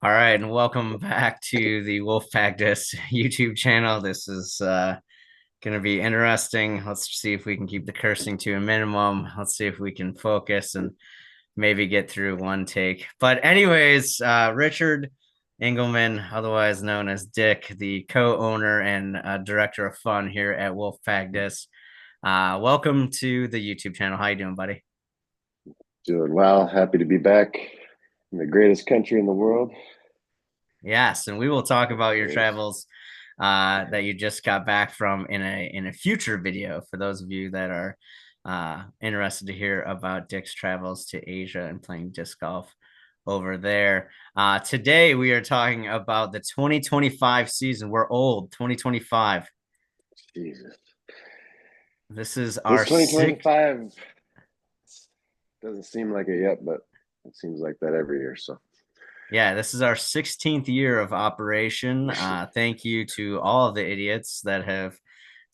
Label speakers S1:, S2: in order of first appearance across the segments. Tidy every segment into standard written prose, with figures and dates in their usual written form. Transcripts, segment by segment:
S1: All right, and welcome back to the Wolfpack Disc YouTube channel. This is going to be interesting. Let's see if we can keep the cursing to a minimum. Let's see if we can focus and maybe get through one take. But anyways, Richard Engelmann, otherwise known as Dick, the co-owner and director of fun here at Wolfpack Disc. Welcome to the YouTube channel. How you doing, buddy?
S2: Doing well. Happy to be back in the greatest country in the world.
S1: Yes, and we will talk
S2: Of
S1: about your
S2: course.
S1: travels that you just got back from in a future video for those of you that are interested to hear about Dick's travels to Asia and playing disc golf over there. Today we are talking about the 2025 season. We're old, 2025.
S2: Jesus.
S1: This is
S2: This
S1: our sixth.
S2: 2025 doesn't seem like it yet, but it seems like that every year. So,
S1: Yeah, this is our 16th year of operation. Thank you to all of the idiots that have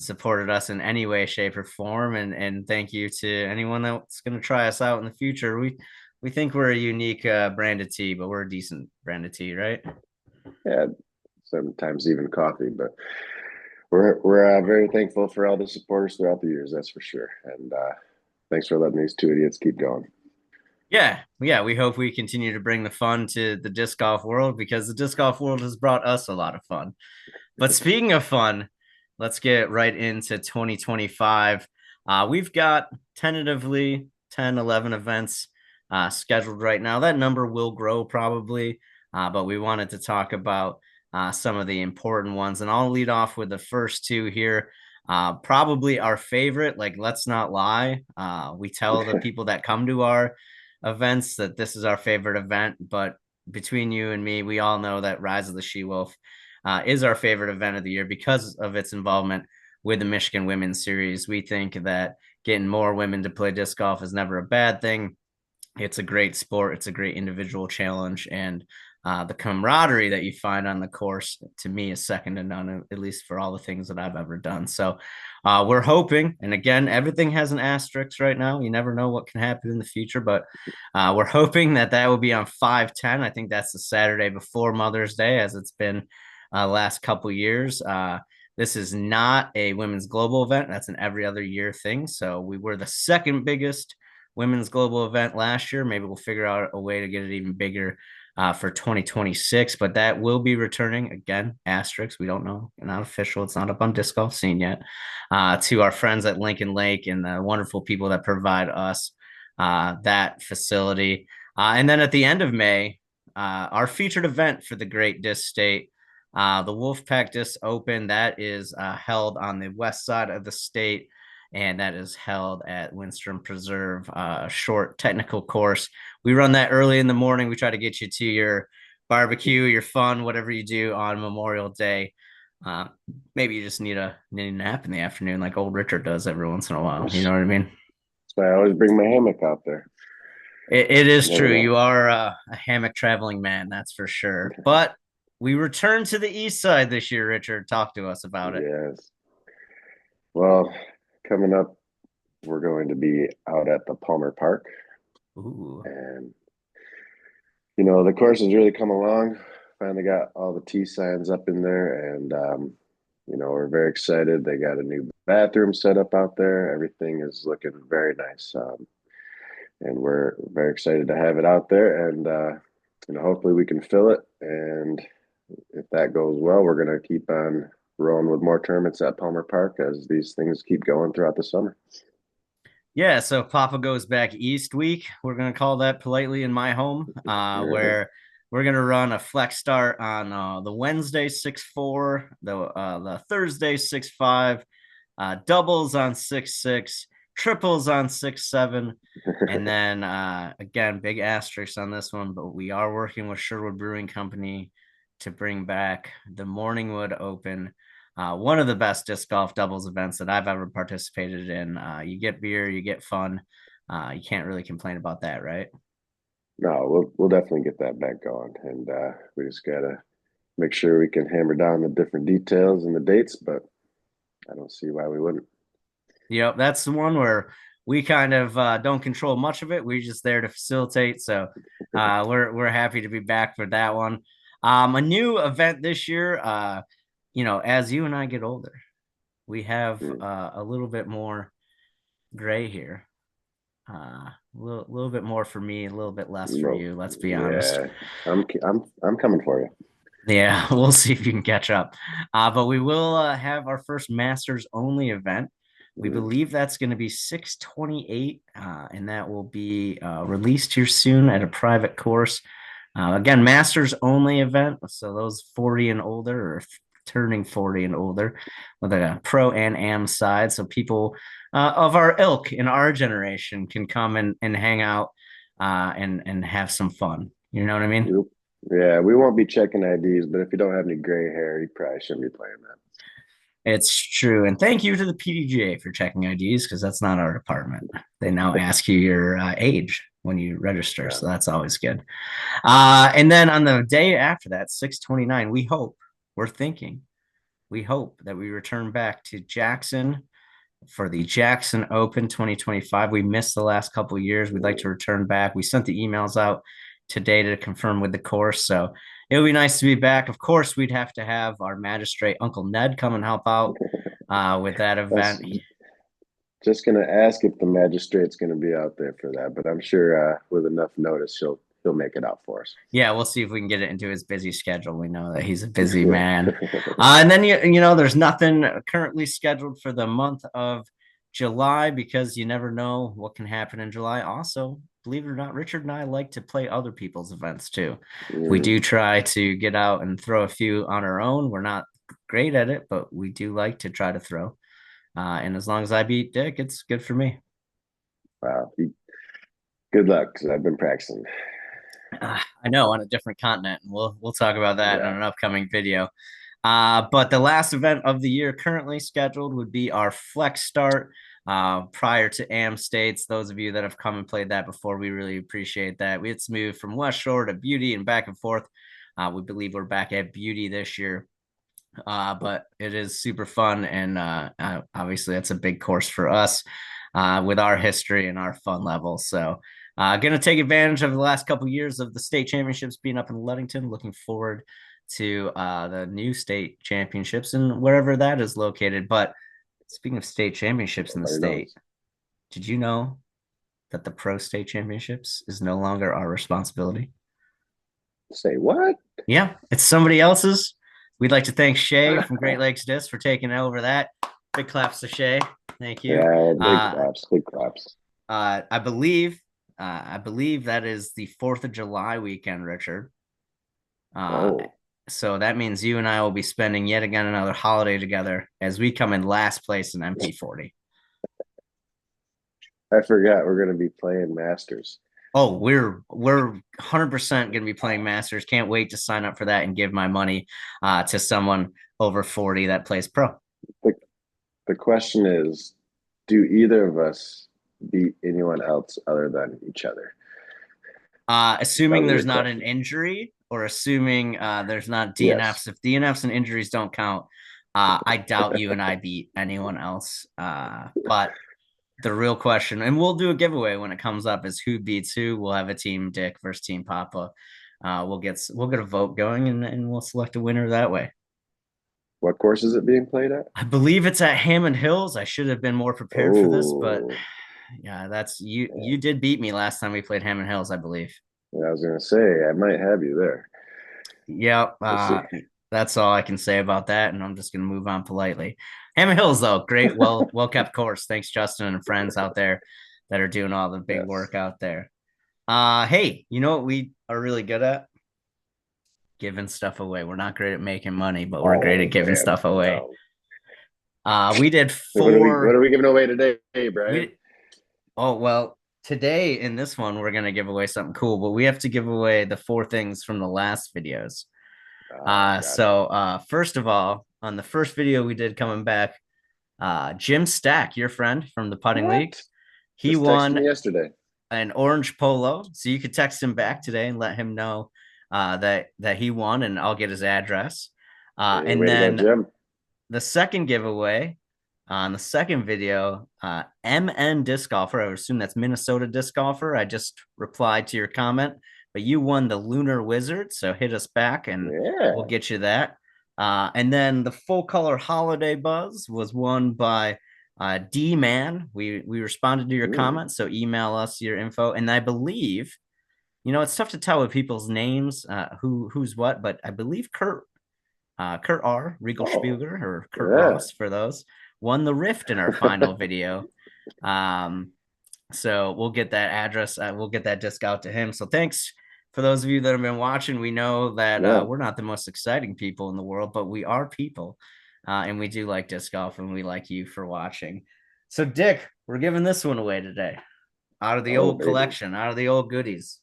S1: supported us in any way, shape, or form, and thank you to anyone that's going to try us out in the future. We think we're a unique brand of tea, but we're a decent brand of tea, right?
S2: yeah, sometimes even coffee. But we're very thankful for all the supporters throughout the years. That's for sure. And thanks for letting these two idiots keep going.
S1: Yeah. We hope we continue to bring the fun to the disc golf world because the disc golf world has brought us a lot of fun. But speaking of fun, let's get right into 2025. We've got tentatively 10, 11 events scheduled right now. That number will grow probably, but we wanted to talk about some of the important ones. And I'll lead off with the first two here. Probably our favorite, like, let's not lie. We tell the people that come to our events that this is our favorite event, but between you and me, we all know that Rise of the She-Wolf is our favorite event of the year because of its involvement with the Michigan Women's Series. We think that getting more women to play disc golf is never a bad thing. It's a great sport. It's a great individual challenge, and the camaraderie that you find on the course, to me, is second to none, at least for all the things that I've ever done. So we're hoping, and again, everything has an asterisk right now. You never know what can happen in the future, but we're hoping that that will be on 5/10. I think that's the Saturday before Mother's Day, as it's been last couple years. This is not a women's global event. That's an every other year thing. So we were the second biggest women's global event last year. Maybe we'll figure out a way to get it even bigger for 2026, but that will be returning again. Asterisks, we don't know, not official. It's not up on disc golf scene yet. To our friends at Lincoln Lake and the wonderful people that provide us that facility. And then at the end of May, our featured event for the Great Disc State, the Wolfpack Disc Open, that is held on the west side of the state, and that is held at Windstrom Preserve, a short technical course. We run that early in the morning. We try to get you to your barbecue, your fun, whatever you do on Memorial Day. Uh, Maybe you just need a nap in the afternoon, like old Richard does every once in a while. You
S2: That's
S1: know what I mean?
S2: why I always bring my hammock out there.
S1: It is
S2: Never
S1: true.
S2: know.
S1: You are a hammock traveling man, that's for sure. But we return to the east side this year, Richard. Talk to us about it.
S2: Yes. Well, coming up, we're going to be out at the Palmer Park,
S1: Ooh.
S2: and the course has really come along. Finally got all the T signs up in there, and we're very excited. They got a new bathroom set up out there. Everything is looking very nice, and we're very excited to have it out there. And hopefully we can fill it. And if that goes well, we're going to keep on rolling with more tournaments at Palmer Park as these things keep going throughout the summer.
S1: Yeah, so Papa goes back east week. We're gonna call that politely in my home,
S2: Right.
S1: where we're gonna run a flex start on the Wednesday 6-4, the Thursday 6-5, doubles on 6-6, triples on 6-7, and then again, big asterisk on this one, but we are working with Sherwood Brewing Company to bring back the Morningwood Open, one of the best disc golf doubles events that I've ever participated in. You get beer, you get fun. You can't really complain about that, right?
S2: No, we'll definitely get that back going, and we just gotta make sure we can hammer down the different details and the dates. But I don't see why we wouldn't.
S1: Yep, that's the one where we kind of don't control much of it. We're just there to facilitate. So we're happy to be back for that one. A new event this year. As you and I get older, we have
S2: Mm.
S1: a little bit more gray here. A little bit more for me, a little bit less for
S2: No,
S1: you. Let's be honest.
S2: yeah, I'm coming for you.
S1: Yeah, we'll see if you can catch up. But we will have our first Masters only event. We
S2: Mm.
S1: believe that's going to be 628, and that will be released here soon at a private course. Again, Masters only event. So those 40 and older or turning 40 and older with a pro and am side. So people of our ilk in our generation can come and hang out and have some fun. You know what I mean?
S2: We, yeah, we won't be checking IDs, but if you don't have any gray hair, you probably shouldn't be playing that.
S1: It's true. And thank you to the PDGA for checking IDs because that's not our department. They now ask you your age when you register.
S2: Yeah.
S1: So that's always good. And then on the day after that, 629, we hope that we return back to Jackson for the Jackson Open 2025. We missed the last couple of years. We'd like to return back. We sent the emails out today to confirm with the course. So it would be nice to be back. Of course, we'd have to have our magistrate, Uncle Ned, come and help out with that
S2: That's
S1: event.
S2: just gonna ask if the magistrate's gonna be out there for that, but I'm sure with enough notice, he'll make it out for us.
S1: Yeah, we'll see if we can get it into his busy schedule. We know that he's a busy
S2: Yeah.
S1: man. And then there's nothing currently scheduled for the month of July because you never know what can happen in July. Also, believe it or not, Richard and I like to play other people's events too. We
S2: Mm,
S1: do try to get out and throw a few on our own. We're not great at it, but we do like to try to throw. And as long as I beat Dick, it's good for me.
S2: wow. Good luck, because I've been practicing.
S1: I know on a different continent, and we'll talk about that in
S2: Yeah.
S1: an upcoming video. But the last event of the year currently scheduled would be our Flex Start prior to Am States. Those of you that have come and played that before, we really appreciate that. It's moved from West Shore to Beauty and back and forth. We believe we're back at Beauty this year. But it is super fun, and obviously that's a big course for us with our history and our fun level. So, going to take advantage of the last couple of years of the state championships being up in Ludington. Looking forward to the new state championships and wherever that is located. But speaking of state championships in the
S2: Nobody
S1: state,
S2: knows.
S1: did you know that the pro state championships is no longer our responsibility?
S2: Say what?
S1: Yeah, it's somebody else's. We'd like to thank Shay from Great Lakes Disc for taking over that. Big claps to Shay. Thank you.
S2: Yeah, big
S1: Uh,
S2: claps, big claps.
S1: I believe that is the 4th of July weekend, Richard. Uh,
S2: Oh,
S1: so that means you and I will be spending yet again another holiday together as we come in last place in MP40.
S2: I forgot we're gonna be playing Masters.
S1: Oh, we're 100% going to be playing Masters. Can't wait to sign up for that and give my money to someone over 40 that plays pro.
S2: The, the question is, do either of us beat anyone else other than each other?
S1: Assuming
S2: That'll be the
S1: there's not an
S2: question.
S1: injury or assuming there's not
S2: Yes.
S1: DNFs. If DNFs and injuries don't count, I doubt you and I beat anyone else. But the real question, and we'll do a giveaway when it comes up, is who beats who. We'll have a team Dick versus team Papa. We'll get a vote going and we'll select a winner that way.
S2: What course is it being played at?
S1: I believe it's at Hammond Hills. I should have been more prepared for this, but
S2: Oh,
S1: yeah, that's you.
S2: yeah.
S1: You did beat me last time we played Hammond Hills, I believe.
S2: Yeah, I was gonna say I might have you there.
S1: Yeah,
S2: We'll see.
S1: that's all I can say about that, and I'm just gonna move on politely. Hammond Hills, though, great, well kept course. Thanks, Justin and friends out there that are doing all the big
S2: Yes.
S1: work out there. Hey, you know what we are really good at? Giving stuff away. We're not great at making money, but we're great
S2: Oh
S1: at giving
S2: man,
S1: stuff away.
S2: no.
S1: We did
S2: What
S1: four.
S2: are we giving away today, Brian?
S1: We Oh, well, today in this one, we're going to give away something cool, but we have to give away the four things from the last videos.
S2: Gotcha.
S1: First of all, on the first video we did coming back, Jim Stack, your friend from the putting league,
S2: What?
S1: he
S2: Just texted
S1: won
S2: me yesterday.
S1: an orange polo. So you could text him back today and let him know that he won, and I'll get his address.
S2: Hey,
S1: And
S2: way to go,
S1: then
S2: Jim.
S1: the second giveaway on the second video, MN Disc Golfer, I would assume that's Minnesota Disc Golfer. I just replied to your comment but you won the Lunar Wizard. So hit us back and we'll
S2: Yeah.
S1: get you that. And then the full color holiday buzz was won by D Man. We responded to your
S2: Ooh.
S1: comments, so email us your info. And I believe, it's tough to tell with people's names, who's what, but I believe Kurt R. Regal
S2: Oh,
S1: Spiegler or Kurt
S2: yeah.
S1: Ross for those won the Rift in our final video. Um, so we'll get that address. We'll get that disc out to him. So thanks for those of you that have been watching. We know that
S2: Yeah.
S1: we're not the most exciting people in the world, but we are people. And we do like disc golf, and we like you for watching. So, Dick, we're giving this one away today out of the
S2: Oh,
S1: old
S2: baby.
S1: collection, out of the old goodies.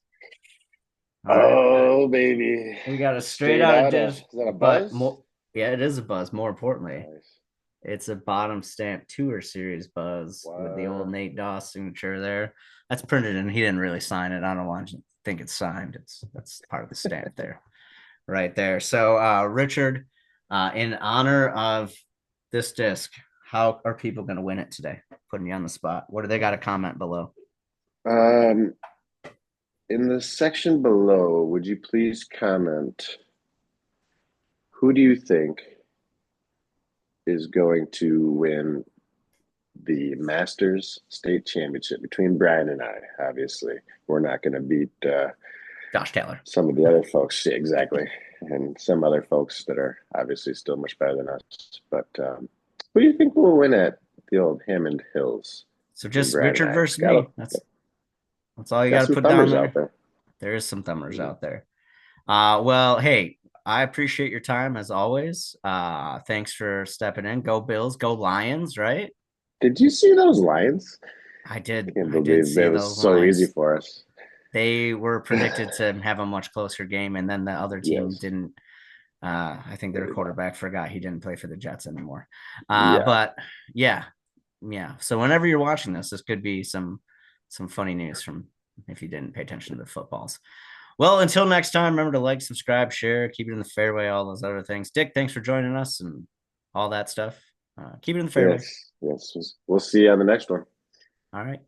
S1: All right.
S2: Oh, baby.
S1: We got a straight
S2: Straight
S1: out of
S2: out of,
S1: disc,
S2: is that a
S1: but
S2: buzz?
S1: more, yeah, it is a buzz. More importantly,
S2: Nice.
S1: it's a bottom stamp tour series buzz with the old
S2: What?
S1: Nate Doss signature there. That's printed and he didn't really sign it. I don't want you to think it's signed. That's part of the stamp there. Right there. So Richard, in honor of this disc, how are people going to win it today? Putting you on the spot. What do they got to comment below?
S2: Um, in the section below, would you please comment who do you think is going to win the Masters State Championship between Brian and I? Obviously, we're not going to beat
S1: Josh Taylor.
S2: some of the other folks. Yeah, exactly. And some other folks that are obviously still much better than us. But who do you think will win at the old Hammond Hills
S1: So
S2: between
S1: just
S2: Brad and
S1: Richard
S2: I?
S1: versus me. That's all you got
S2: Got
S1: to
S2: some
S1: put down
S2: thumbers out
S1: there.
S2: there.
S1: There is some thumbers out there. Well, hey, I appreciate your time as always. Thanks for stepping in. Go Bills, go Lions, right?
S2: Did you see those Lions?
S1: I
S2: I
S1: did.
S2: can't
S1: I did
S2: believe
S1: see
S2: it was
S1: those
S2: so easy
S1: Lions.
S2: for us.
S1: They were predicted to have a much closer game, and then the other team
S2: Yes.
S1: didn't. I think their
S2: There you go.
S1: quarterback forgot he didn't play for the Jets anymore.
S2: Yeah.
S1: But yeah, yeah. So whenever you're watching this could be some funny news from if you didn't pay attention to the footballs. Well, until next time, remember to like, subscribe, share, keep it in the fairway, all those other things. Dick, thanks for joining us and all that stuff. Keep it in the fairway.
S2: Yes. Yes. We'll see you on the next one.
S1: All right.